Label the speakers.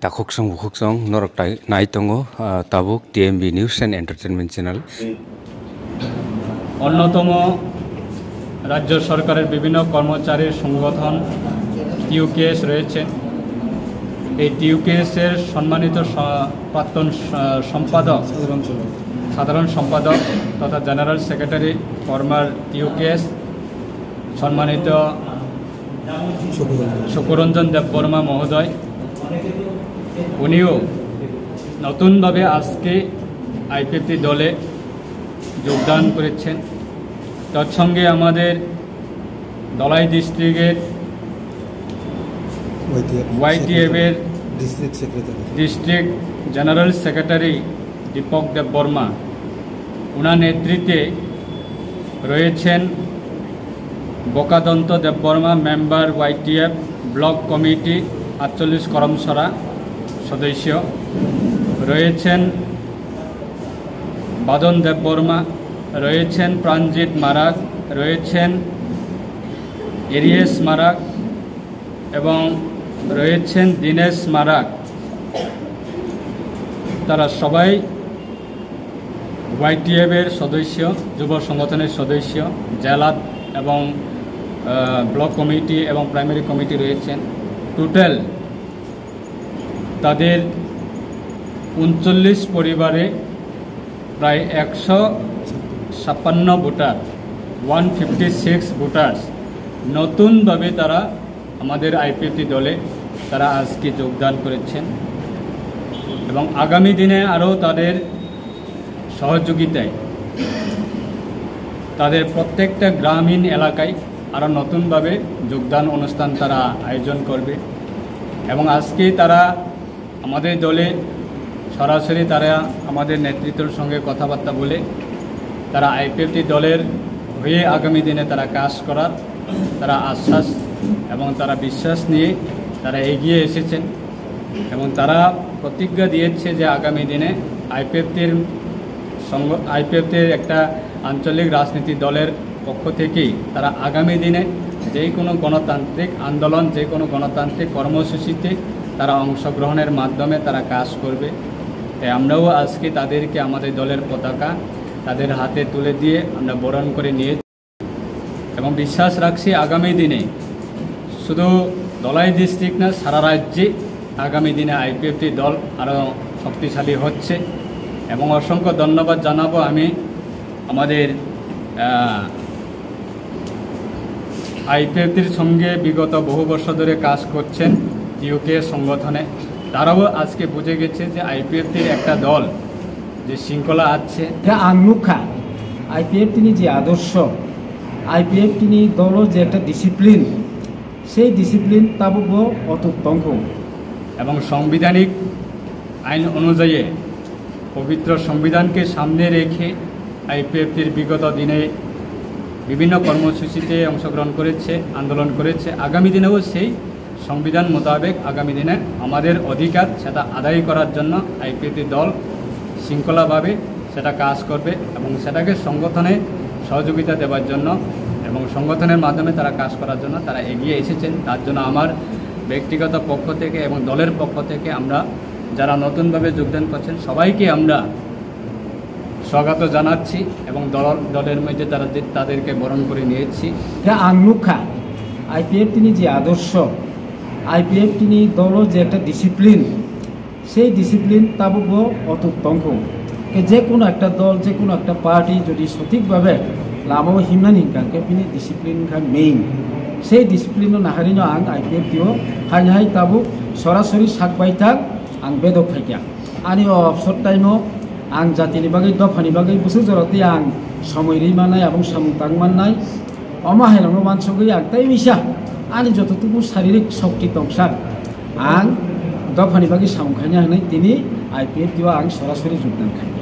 Speaker 1: Takuksong bukuksong norok naitongo tabuk TMB News and Entertainment Channel.
Speaker 2: অন্যতম রাজ্য সরকারের বিভিন্ন কর্মচারীর সংগঠন টিউকেএস রয়েছে। এই টিউকেএসের সম্মানিত প্রাক্তন সম্পাদক, সাধারণ সম্পাদক তথা জেনারেল সেক্রেটারি ফরমার টিউকেএস সম্মানিত শকুরঞ্জন দেববর্মা মহোদয়, উনিও নতুনভাবে আজকে আইপিএফটি দলে যোগদান করেছেন। তৎসঙ্গে আমাদের ধলাই ডিস্ট্রিক্টের ওয়াইটিএফের district general secretary Dipak Debbarma, ওনার নেতৃত্বে রয়েছেন Bakadanta Debbarma, member YTF block committee 48 করমসরা সদস্য রয়েছেন, বাদন দেববর্মা রয়েছেন, প্রাণজিৎ মারাক রয়েছেন, এরিয়েস মারাক এবং রয়েছেন দীনেশ মারাক। তারা সবাই ওয়াইটিএফের সদস্য, যুব সংগঠনের সদস্য, জেলা এবং ব্লক কমিটি এবং প্রাইমারি কমিটি রয়েছেন। টোটাল তাদের 39 পরিবারে প্রায় 156 ভোটার, 156 ভোটার্স নতুনভাবে তারা আমাদের আইপিএফটি দলে তারা আজকে যোগদান করেছেন এবং আগামী দিনে আরও তাদের সহযোগিতায় তাদের প্রত্যেকটা গ্রামীণ এলাকায় আরও নতুনভাবে যোগদান অনুষ্ঠান তারা আয়োজন করবে এবং আজকে তারা আমাদের দলে সরাসরি তারা আমাদের নেতৃত্বের সঙ্গে কথাবার্তা বলে তারা আইপিএফটি দলের হয়ে আগামী দিনে তারা কাজ করার তারা আশ্বাস এবং তারা বিশ্বাস নিয়ে তারা এগিয়ে এসেছেন এবং তারা প্রতিজ্ঞা দিয়েছে যে আগামী দিনে আইপিএফটির একটা আঞ্চলিক রাজনীতি দলের পক্ষ থেকেই তারা আগামী দিনে যে কোনো গণতান্ত্রিক আন্দোলন, যে কোনো গণতান্ত্রিক কর্মসূচিতে তারা অংশগ্রহণের মাধ্যমে তারা কাজ করবে। তাই আমরাও আজকে তাদেরকে আমাদের দলের পতাকা তাদের হাতে তুলে দিয়ে আমরা বরণ করে নিয়েছি এবং বিশ্বাস রাখছি আগামী দিনে শুধু ধলাই ডিস্ট্রিক্ট না, সারা রাজ্যে আগামী দিনে আইপিএফটি দল আরও শক্তিশালী হচ্ছে এবং অসংখ্য ধন্যবাদ জানাবো আমি আমাদের আইপিএফটির সঙ্গে বিগত বহু বছর ধরে কাজ করছেন টিউকেএস সংগঠনে। তারাও আজকে বুঝে গেছে যে আইপিএফটির একটা দল যে শৃঙ্খলা আছে
Speaker 3: আংমুখা আইপিএফ তিনি যে আদর্শ, আইপিএফ তিনি দল যে একটা ডিসিপ্লিন, সেই ডিসিপ্লিন তাবুক অতুত্তঙ্গ
Speaker 2: এবং সাংবিধানিক আইন অনুযায়ী পবিত্র সংবিধানকে সামনে রেখে আইপিএফটির বিগত দিনে বিভিন্ন কর্মসূচিতে অংশগ্রহণ করেছে, আন্দোলন করেছে। আগামী দিনেও সেই সংবিধান মোতাবেক আগামী দিনে আমাদের অধিকার সেটা আদায় করার জন্য আইপিএফটি দল শৃঙ্খলাভাবে সেটা কাজ করবে এবং সেটাকে সংগঠনে সহযোগিতা দেওয়ার জন্য এবং সংগঠনের মাধ্যমে তারা কাজ করার জন্য তারা এগিয়ে এসেছেন। তার জন্য আমার ব্যক্তিগত পক্ষ থেকে এবং দলের পক্ষ থেকে আমরা যারা নতুনভাবে যোগদান করছেন সবাইকে আমরা স্বাগত জানাচ্ছি এবং দলের মধ্যে তাদেরকে বরণ করে নিয়েছি।
Speaker 3: আংমুখা আইপিএফ তিনি যে আদর্শ, আইপিএফ তিনি দল যে একটা ডিসিপ্লিন, সেই ডিসিপ্লিন তাবুক অতুত্তঙ্গ যে কোনো একটা দল, যে কোনো একটা পার্টি যদি সঠিকভাবে লাভো হিমান হিংকাকে তিনি ডিসিপ্লিন মেইন, সেই ডিসিপ্লিন নাহারিন আং আইপিএফ দিও হাই তাবুক সরাসরি সাকবাইতাক आं बे दफाया आंनि अबसर टाइमाव आं जातिनि बागै दफानि बागै बोसोर जराते आं समयरि मानाय आबुं सामुतां माननाय अमाहायलांनो मानसगै आं ताइ मिसा आंनि जतटुकु शारीरिक शक्ति दंसार आं दफानि बागै सामुखायनो हानाय दिनै आइपिएफ दियाव आं सरासरि जोगदान खालामो।